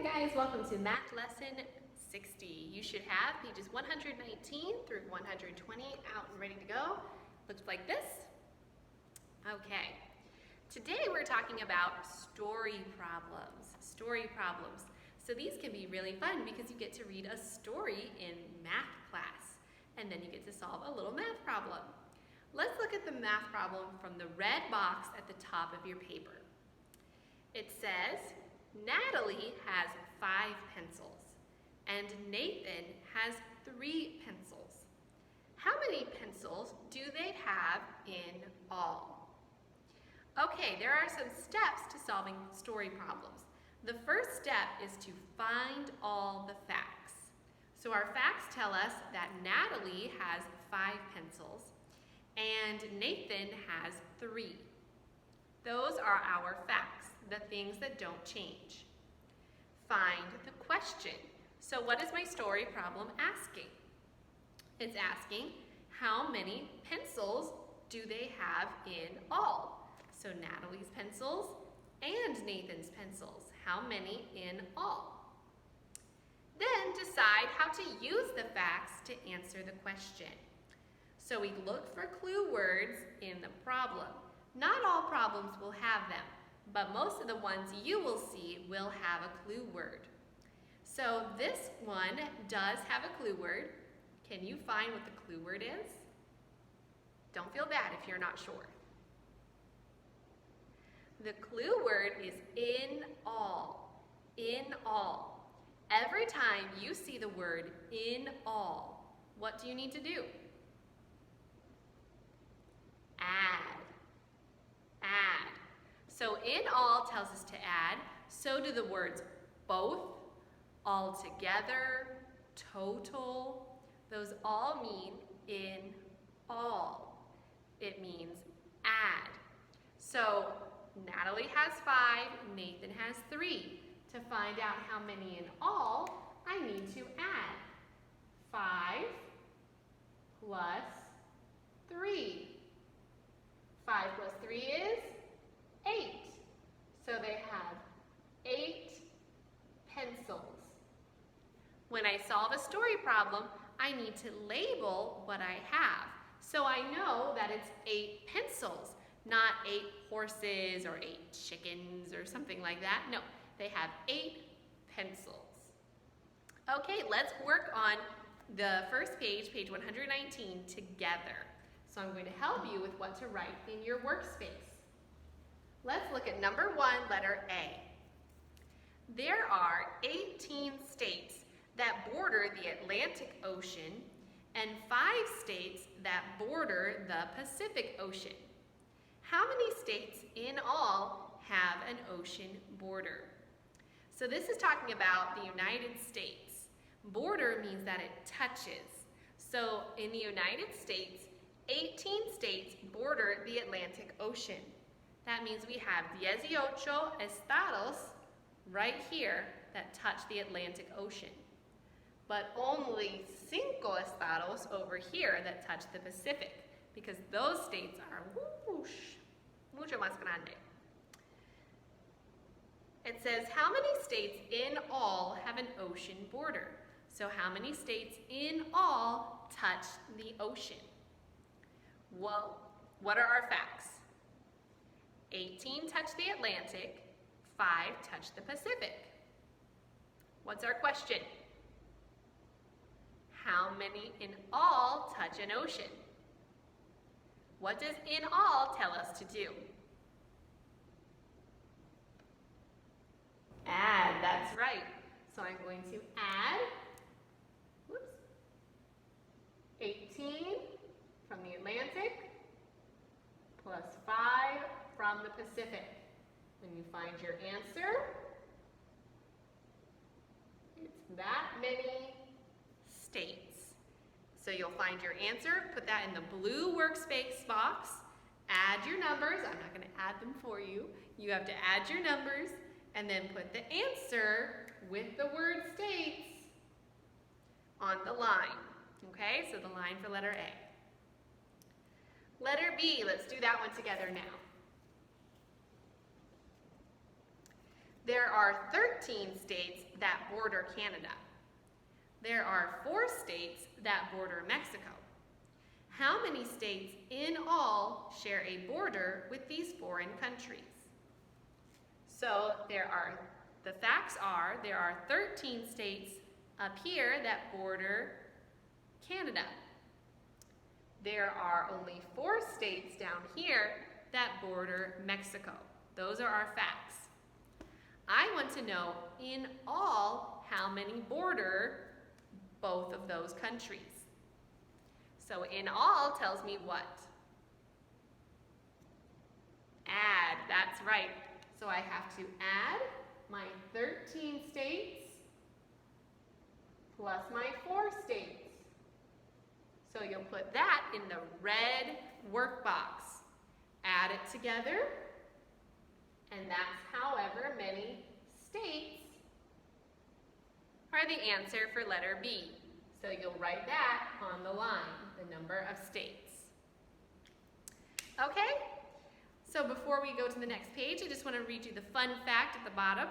Hey guys, welcome to Math Lesson 60. You should have pages 119 through 120 out and ready to go. Looks like this. Okay, today we're talking about story problems. So these can be really fun because you get to read a story in math class and then you get to solve a little math problem. Let's look at the math problem from the red box at the top of your paper. It says, Natalie has 5 pencils and Nathan has 3 pencils. How many pencils do they have in all? Okay, there are some steps to solving story problems. The first step is to find all the facts. So our facts tell us that Natalie has 5 pencils and Nathan has 3. Those are our facts, the things that don't change. Find the question. So what is my story problem asking? It's asking, how many pencils do they have in all? So Natalie's pencils and Nathan's pencils. How many in all? Then decide how to use the facts to answer the question. So we look for clue words in the problem. Not all problems will have them, but most of the ones you will see will have a clue word. So this one does have a clue word. Can you find what the clue word is? Don't feel bad if you're not sure. The clue word is in all. In all. Every time you see the word in all, what do you need to do? Add. So in all tells us to add, so do the words both, altogether, total. Those all mean in all. It means add. So Natalie has 5, Nathan has 3. To find out how many in all, I need to add 5 plus 3. 5 plus 3 is 8. So they have 8 pencils. When I solve a story problem, I need to label what I have. So I know that it's 8 pencils, not 8 horses or 8 chickens or something like that. No, they have 8 pencils. Okay, let's work on the first page, page 119, together. So I'm going to help you with what to write in your workspace. Let's look at number 1, letter A. There are 18 states that border the Atlantic Ocean and 5 states that border the Pacific Ocean. How many states in all have an ocean border? So this is talking about the United States. Border means that it touches. So in the United States, 18 states border the Atlantic Ocean. That means we have 18 estados right here that touch the Atlantic Ocean. But only 5 estados over here that touch the Pacific, because those states are mucho más grande. It says, how many states in all have an ocean border? So how many states in all touch the ocean? Well, what are our facts? 18 touch the Atlantic, 5 touch the Pacific. What's our question? How many in all touch an ocean? What does in all tell us to do? Add, that's right. So I'm going to add 18 from the Atlantic plus 5 from the Pacific. When you find your answer, it's that many states. So you'll find your answer, put that in the blue workspace box, add your numbers. I'm not going to add them for you. You have to add your numbers and then put the answer with the word states on the line. Okay, so the line for letter A. Letter B, let's do that one together now. There are 13 states that border Canada. There are 4 states that border Mexico. How many states in all share a border with these foreign countries? So the facts are there are 13 states up here that border Canada. There are only 4 states down here that border Mexico. Those are our facts. I want to know in all how many border both of those countries. So in all tells me what? Add, that's right. So I have to add my 13 states plus my 4 states. So you'll put that in the red workbox. Add it together, and that's however many states are the answer for letter B. So you'll write that on the line, the number of states. Okay? So before we go to the next page, I just want to read you the fun fact at the bottom.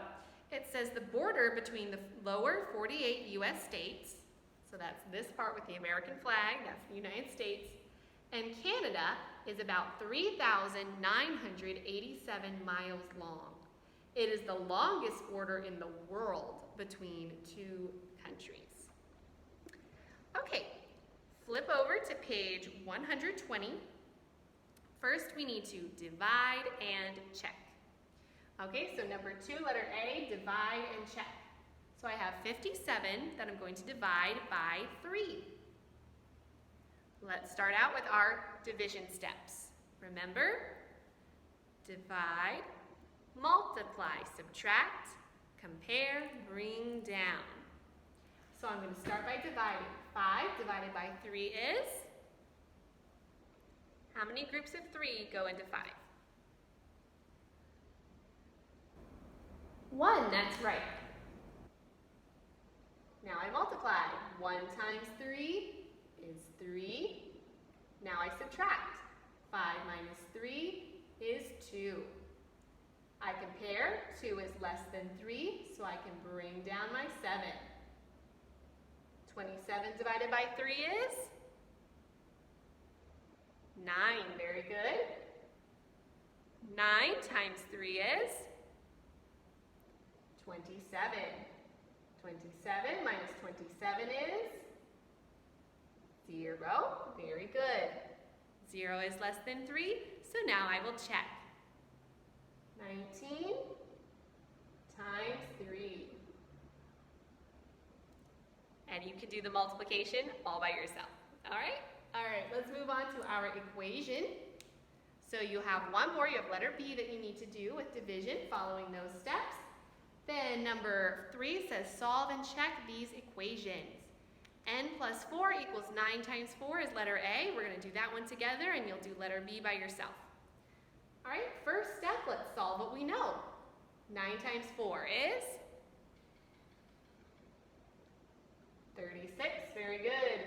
It says the border between the lower 48 U.S. states, so that's this part with the American flag, that's the United States, and Canada is about 3,987 miles long. It is the longest border in the world between 2 countries. Okay, flip over to page 120. First, we need to divide and check. Okay, so number 2, letter A, divide and check. So I have 57 that I'm going to divide by 3. Let's start out with our division steps. Remember, divide, multiply, subtract, compare, bring down. So I'm going to start by dividing. 5 divided by 3 is? How many groups of 3 go into 5? 1, that's right. Now I multiply. 1 times 3 is 3. Now I subtract. 5 minus 3 is 2. I compare. 2 is less than 3, so I can bring down my 7. 27 divided by 3 is? 9. Very good. 9 times 3 is? 27. 27 minus 27 is? 0. Very good. 0 is less than 3, so now I will check. 19 times 3. And you can do the multiplication all by yourself. All right? All right, let's move on to our equation. So you have one more. You have letter B that you need to do with division, following those steps. Then number 3 says solve and check these equations. N plus 4 equals 9 times 4 is letter A. We're going to do that one together, and you'll do letter B by yourself. All right, first step, let's solve what we know. 9 times 4 is? 36. Very good.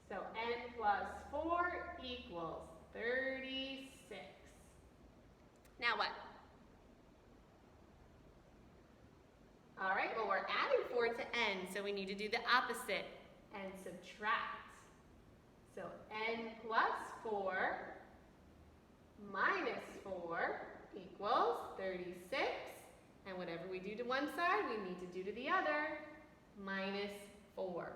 So N plus 4 equals 36. Now what? All right, well, we're adding 4 to N, so we need to do the opposite and subtract. So N plus 4 minus 4 equals 36. And whatever we do to one side, we need to do to the other, minus 4.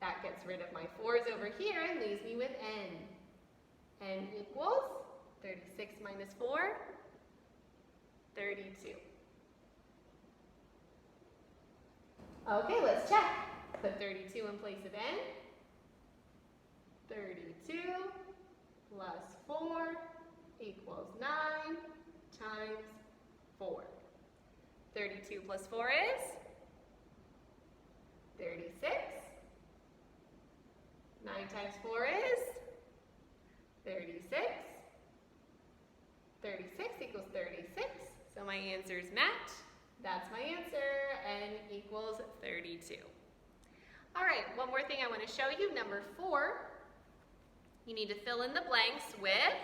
That gets rid of my 4's over here and leaves me with N. N equals 36 minus 4, 32. Okay, let's check. Put 32 in place of N. 32 plus 4 equals 9 times 4. 32 plus 4 is? 36. 9 times 4 is? 36. 36 equals 36. So my answers match. That's my answer. N equals 32. All right, one more thing I want to show you. Number 4, you need to fill in the blanks with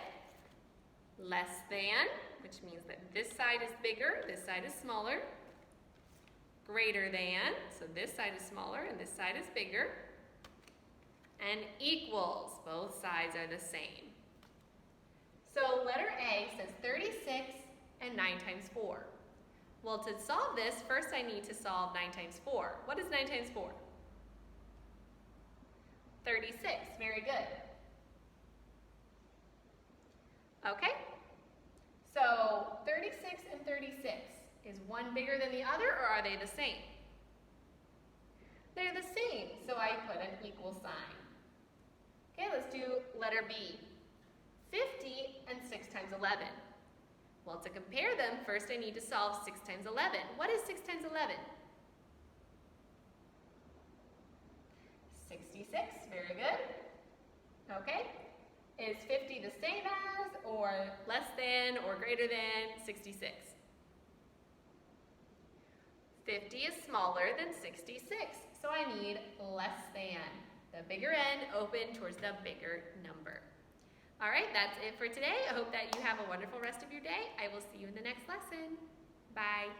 less than, which means that this side is bigger, this side is smaller. Greater than, so this side is smaller and this side is bigger. And equals, both sides are the same. So letter A says 36 and 9 times 4. Well, to solve this, first I need to solve 9 times 4. What is 9 times 4? 36, very good. Okay, so 36 and 36. Is one bigger than the other, or are they the same? They're the same, so I put an equal sign. Okay, let's do letter B. 50 and 6 times 11. Well, to compare them, first I need to solve 6 times 11. What is 6 times 11? 66, very good. Okay, is 50 the same as, or less than, or greater than 66? 50 is smaller than 66, so I need less than. The bigger n open towards the bigger number. All right, that's it for today. I hope that you have a wonderful rest of your day. I will see you in the next lesson. Bye.